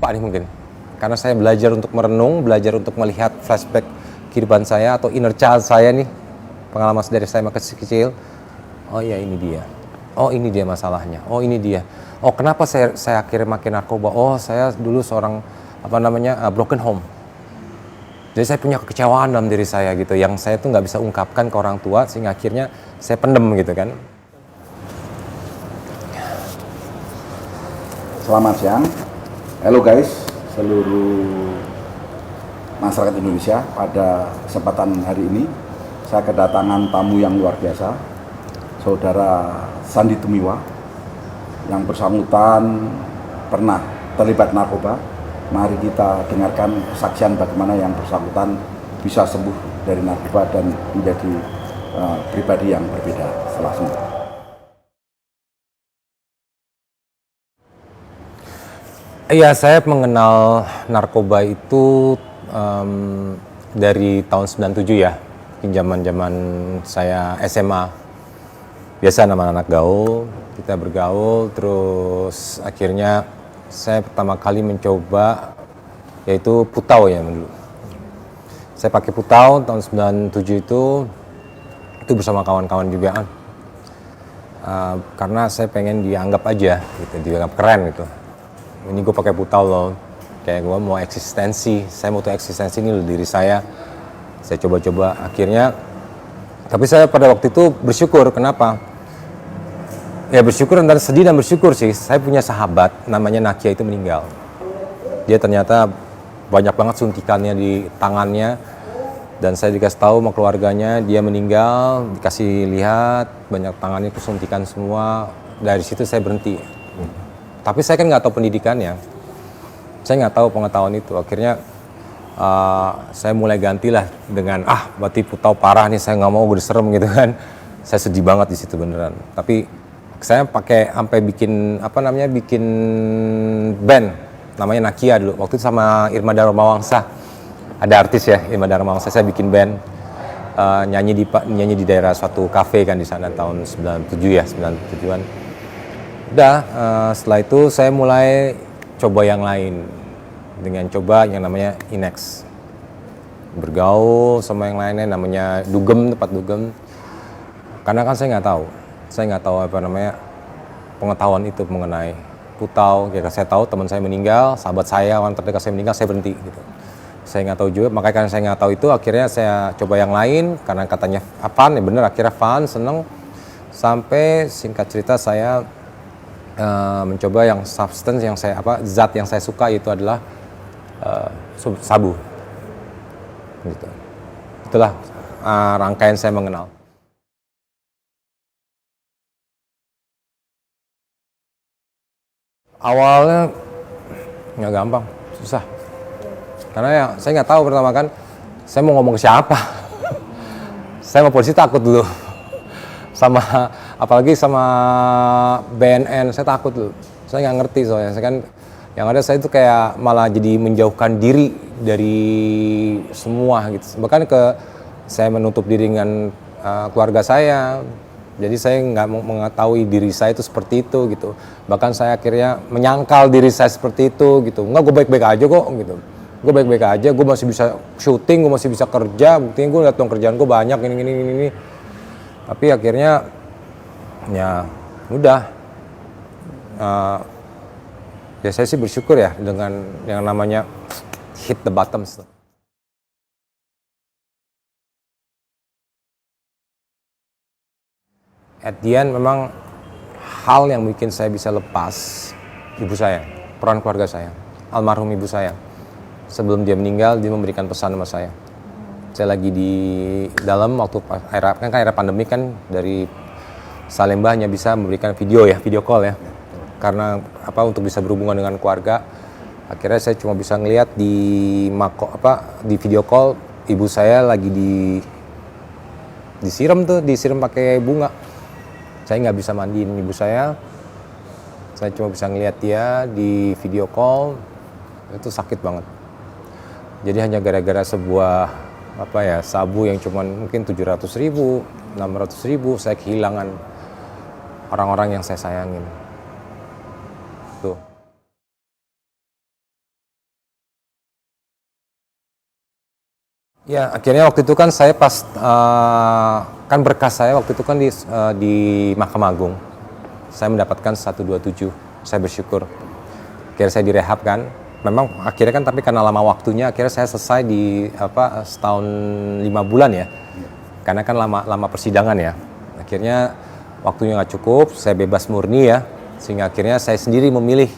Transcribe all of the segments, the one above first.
lupa nih mungkin. Karena saya belajar untuk merenung, belajar untuk melihat flashback kehidupan saya atau inner child saya nih. Pengalaman dari saya masih kecil. Oh ya ini dia. Oh ini dia masalahnya. Oh ini dia. Oh kenapa saya akhirnya makin narkoba? Oh saya dulu seorang broken home. Jadi saya punya kekecewaan dalam diri saya gitu, yang saya tuh nggak bisa ungkapkan ke orang tua, sehingga akhirnya saya pendem gitu kan. Selamat siang, halo guys, seluruh masyarakat Indonesia. Pada kesempatan hari ini saya kedatangan tamu yang luar biasa, Saudara Sandi Tumiwa, yang bersangkutan pernah terlibat narkoba. Mari kita dengarkan kesaksian bagaimana yang bersangkutan bisa sembuh dari narkoba dan menjadi pribadi yang berbeda setelah sembuh. Iya, saya mengenal narkoba itu dari tahun 97 ya, zaman saya SMA. Biasa nama anak gaul, kita bergaul, terus akhirnya saya pertama kali mencoba yaitu putau ya dulu. Saya pakai putau tahun 97 itu bersama kawan-kawan juga. Karena saya pengen dianggap aja gitu, dianggap keren gitu. Ini gue pakai putau loh, kayak gue mau eksistensi, saya mau tuh eksistensi ini loh diri saya coba-coba akhirnya. Tapi saya pada waktu itu bersyukur, kenapa? Ya bersyukur dan sedih dan bersyukur sih. Saya punya sahabat namanya Nakia itu meninggal. Dia ternyata banyak banget suntikannya di tangannya. Dan saya dikasih tahu sama keluarganya dia meninggal, dikasih lihat banyak tangannya kesuntikan semua. Dari situ saya berhenti. Tapi saya kan nggak tahu pendidikannya. Saya nggak tahu pengetahuan itu. Akhirnya saya mulai gantilah dengan berarti putau parah nih, saya nggak mau, gue serem gitu kan. Saya sedih banget di situ beneran. Tapi saya pakai sampai bikin bikin band namanya Nakia dulu. Waktu itu sama Irma Darmawangsa. Ada artis ya, Irma Darmawangsa, saya bikin band nyanyi di daerah suatu kafe kan di sana tahun 97 ya, 97-an. Udah setelah itu saya mulai coba yang lain dengan coba yang namanya Inex. Bergaul sama yang lainnya namanya Dugem, tempat Dugem. Karena kan saya nggak tahu pengetahuan itu mengenai putau. Ya saya tahu teman saya meninggal, sahabat saya, orang terdekat saya meninggal, saya berhenti gitu. Saya nggak tahu juga, makanya karena saya nggak tahu itu akhirnya saya coba yang lain karena katanya fun, ya bener, akhirnya fun, seneng. Sampai singkat cerita saya mencoba yang substance yang zat yang saya suka, itu adalah sabu. Gitu. Itulah rangkaian saya mengenal. Awalnya nggak gampang, susah. Karena ya saya nggak tahu, pertama kan saya mau ngomong ke siapa. Saya sama polisi takut dulu. Apalagi sama BNN saya takut dulu. Saya nggak ngerti soalnya. Saya kan yang ada saya itu kayak malah jadi menjauhkan diri dari semua gitu. Bahkan saya menutup diri dengan keluarga saya. Jadi saya nggak mengetahui diri saya itu seperti itu gitu. Bahkan saya akhirnya menyangkal diri saya seperti itu gitu. Enggak, gue baik-baik aja kok gitu. Gue baik-baik aja, gue masih bisa syuting, gue masih bisa kerja. Buktinya gue lihat dong kerjaan gue banyak ini. Tapi akhirnya ya udah. Ya saya sih bersyukur ya dengan yang namanya hit the bottom. At the end memang hal yang bikin saya bisa lepas ibu saya, peran keluarga saya, almarhum ibu saya. Sebelum dia meninggal, dia memberikan pesan sama saya. Saya lagi di dalam waktu era pandemi kan, dari Salemba hanya bisa memberikan video call ya. Karena untuk bisa berhubungan dengan keluarga. Akhirnya saya cuma bisa ngelihat di video call ibu saya lagi disiram pakai bunga. Saya nggak bisa mandiin ibu saya cuma bisa ngelihat dia di video call, itu sakit banget. Jadi hanya gara-gara sebuah sabu yang cuma mungkin 700.000, 600.000, saya kehilangan orang-orang yang saya sayangin. Tuh. Ya akhirnya waktu itu kan saya pas kan berkas saya waktu itu kan di Mahkamah Agung saya mendapatkan 127, saya bersyukur. Akhirnya saya direhab kan, memang akhirnya kan tapi karena lama waktunya akhirnya saya selesai di setahun 5 bulan ya, karena kan lama persidangan ya. Akhirnya waktunya nggak cukup, saya bebas murni ya, sehingga akhirnya saya sendiri memilih.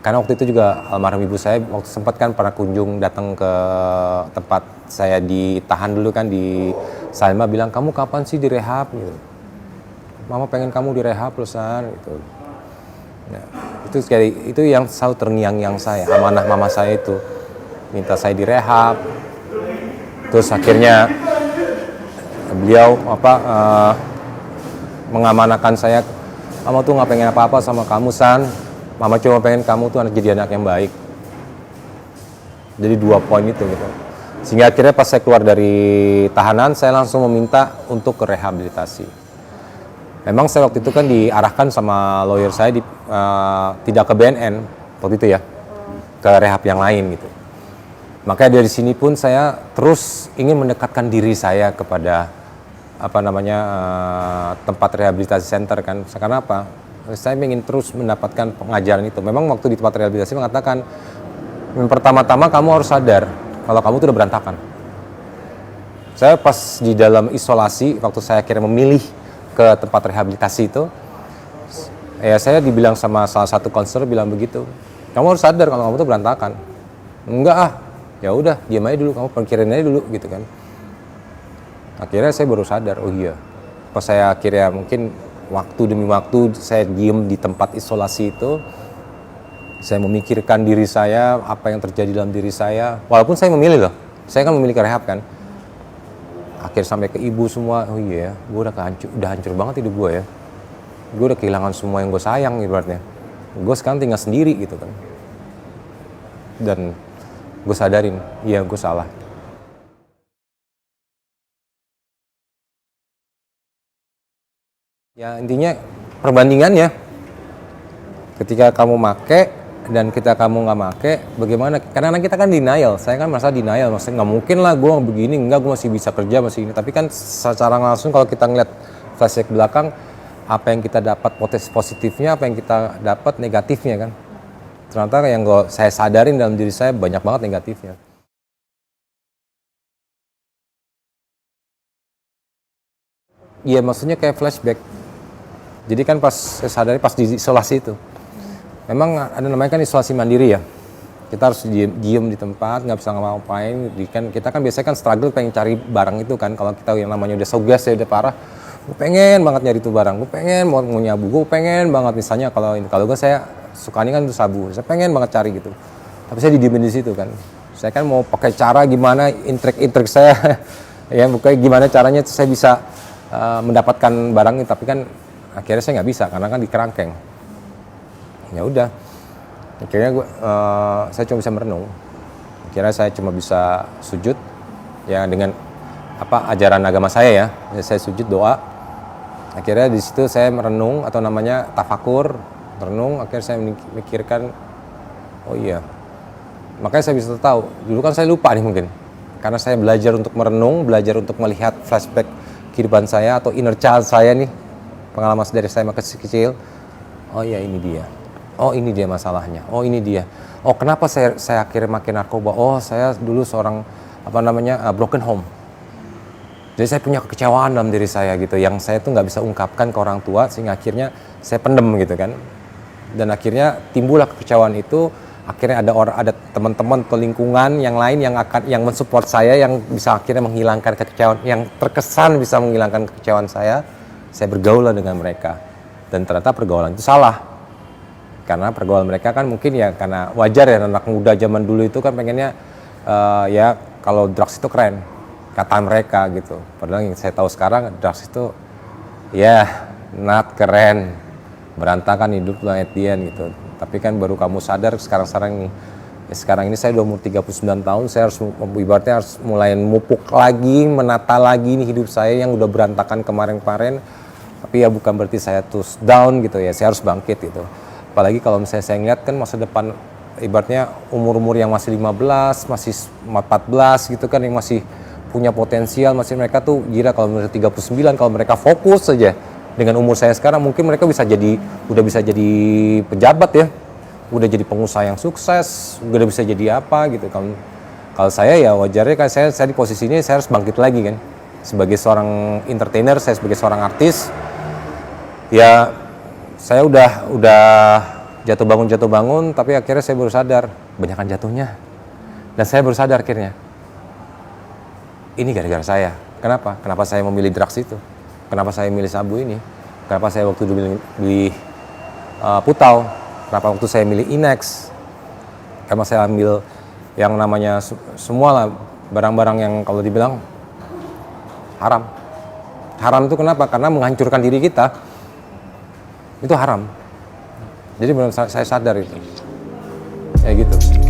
Karena waktu itu juga almarhum ibu saya waktu sempat kan pernah kunjung datang ke tempat saya ditahan dulu kan di Salma, bilang kamu kapan sih direhab gitu. Mama pengen kamu direhab perusahaan gitu. Nah, itu yang selalu terngiang-ngiang saya, amanah mama saya itu minta saya direhab. Terus akhirnya beliau mengamanakan saya, mama tuh nggak pengen apa-apa sama kamu San. Mama cuma pengen kamu tuh jadi anak yang baik. Jadi 2 poin itu gitu. Sehingga akhirnya pas saya keluar dari tahanan, saya langsung meminta untuk ke rehabilitasi. Memang saya waktu itu kan diarahkan sama lawyer saya tidak ke BNN waktu itu ya, ke rehab yang lain gitu. Makanya dari sini pun saya terus ingin mendekatkan diri saya kepada tempat rehabilitasi center kan. Karena apa? Saya ingin terus mendapatkan pengajaran itu. Memang waktu di tempat rehabilitasi mengatakan, pertama-tama kamu harus sadar kalau kamu itu udah berantakan. Saya pas di dalam isolasi, waktu saya akhirnya memilih ke tempat rehabilitasi itu, ya saya dibilang sama salah satu konselor bilang begitu, kamu harus sadar kalau kamu itu berantakan. Enggak ya udah diam aja dulu, kamu pikirin aja dulu gitu kan. Akhirnya saya baru sadar, oh iya. Pas saya akhirnya mungkin waktu demi waktu saya diem di tempat isolasi itu, saya memikirkan diri saya, apa yang terjadi dalam diri saya. Walaupun saya memilih loh, saya kan memilih ke rehab kan. Akhir sampai ke ibu semua, oh iya ya, gue udah hancur banget hidup gue ya. Gue udah kehilangan semua yang gue sayang ibaratnya. Gue sekarang tinggal sendiri gitu kan. Dan gue sadarin, iya gue salah. Ya intinya perbandingannya, ketika kamu make dan kita kamu nggak make, bagaimana? Karena kita kan denial, saya kan merasa denial, maksudnya nggak mungkin lah gue begini, enggak, gue masih bisa kerja, masih ini. Tapi kan secara langsung kalau kita ngeliat flashback belakang, apa yang kita dapat positifnya, apa yang kita dapat negatifnya kan. Ternyata yang saya sadarin dalam diri saya banyak banget negatifnya. Iya maksudnya kayak flashback. Jadi kan pas saya sadari pas di isolasi itu, memang ada namanya kan isolasi mandiri ya. Kita harus diem di tempat, nggak bisa ngapa-ngapain. Kita kan biasanya kan struggle pengen cari barang itu kan. Kalau kita yang namanya udah sogas ya udah parah, gue pengen banget nyari itu barang, gue pengen mau nyabu, gue pengen banget misalnya kalau gue saya sukanya kan itu sabu, saya pengen banget cari gitu. Tapi saya didiemin di situ kan. Saya kan mau pakai cara gimana, intrik saya, ya pokoknya gimana caranya saya bisa mendapatkan barang itu, tapi kan akhirnya saya nggak bisa karena kan di kerangkeng. Ya udah, akhirnya saya cuma bisa merenung. Akhirnya saya cuma bisa sujud, ya dengan ajaran agama saya ya. Saya sujud doa. Akhirnya di situ saya merenung atau namanya tafakur, merenung. Akhirnya saya memikirkan, oh iya. Makanya saya bisa tahu. Dulu kan saya lupa nih mungkin, karena saya belajar untuk merenung, belajar untuk melihat flashback kehidupan saya atau inner child saya nih, pengalaman dari saya masih kecil. Oh iya ini dia. Oh ini dia masalahnya. Oh ini dia. Oh kenapa saya akhirnya makin narkoba? Oh saya dulu seorang broken home. Jadi saya punya kekecewaan dalam diri saya gitu, yang saya tuh nggak bisa ungkapkan ke orang tua, sehingga akhirnya saya pendem gitu kan. Dan akhirnya timbullah kekecewaan itu. Akhirnya ada teman-teman atau lingkungan yang lain yang mensupport saya, yang bisa akhirnya menghilangkan kekecewaan, yang terkesan bisa menghilangkan kekecewaan saya bergaul dengan mereka. Dan ternyata pergaulan itu salah. Karena pergaulan mereka kan mungkin ya karena wajar ya, anak muda zaman dulu itu kan pengennya ya kalau drugs itu keren, kata mereka gitu. Padahal yang saya tahu sekarang drugs itu ya not keren, berantakan hidup lah etian gitu. Tapi kan baru kamu sadar sekarang ini. Ya sekarang ini saya udah umur 39 tahun, saya harus ibaratnya harus mulai mupuk lagi, menata lagi nih hidup saya yang udah berantakan kemarin-kemarin. Tapi ya bukan berarti saya tuh down gitu ya, saya harus bangkit gitu. Apalagi kalau misalnya saya ngeliat kan masa depan, ibaratnya umur-umur yang masih 15, masih 14 gitu kan, yang masih punya potensial, masih mereka tuh gila kalau mereka 39, kalau mereka fokus saja dengan umur saya sekarang mungkin mereka udah bisa jadi pejabat ya, udah jadi pengusaha yang sukses, udah bisa jadi apa gitu. Kalau saya ya wajarnya kan saya di posisi ini saya harus bangkit lagi kan, sebagai seorang entertainer, saya sebagai seorang artis ya, saya udah jatuh bangun, tapi akhirnya saya baru sadar banyakan jatuhnya, dan saya baru sadar akhirnya ini gara-gara saya. Kenapa saya memilih drugs itu, kenapa saya milih sabu ini, kenapa saya waktu dulu beli putau, kenapa waktu saya milih Inex, kenapa saya ambil yang namanya semua lah barang-barang yang kalau dibilang haram itu kenapa, karena menghancurkan diri kita itu haram. Jadi benar saya sadar itu kayak gitu.